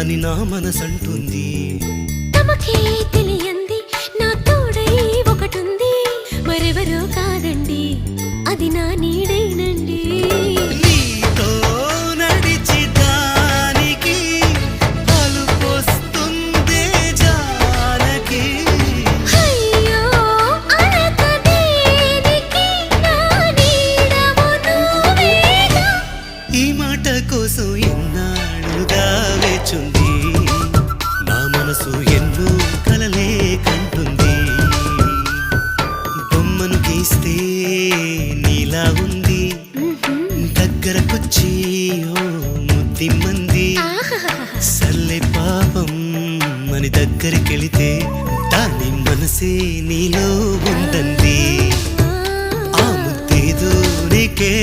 అని నా మనసంటుంది. తమకే తెలియంది నా తోడై ఒకటుంది, మరెవరో కాదండి అది నా నీడేనండి. నీతో నడిచి దానికి అలుపొస్తుందే జానకి. అయ్యో అనక దేనికి నా నీడవు నువ్వేగా. ఈ మాట కోసం ఎన్నాళ్ళుగా వేచుంది, నా మనసు ఎన్నో కలలే కంటుంది. బొమ్మను గీస్తే నీలా ఉంది, దగ్గరకొచ్చి ఓ ముద్దిమ్మంది. సల్లే పాపం అని దగ్గరికెళితే దాని మనసే నీలో ఉందంది. ఆ ముద్దేదో నీకే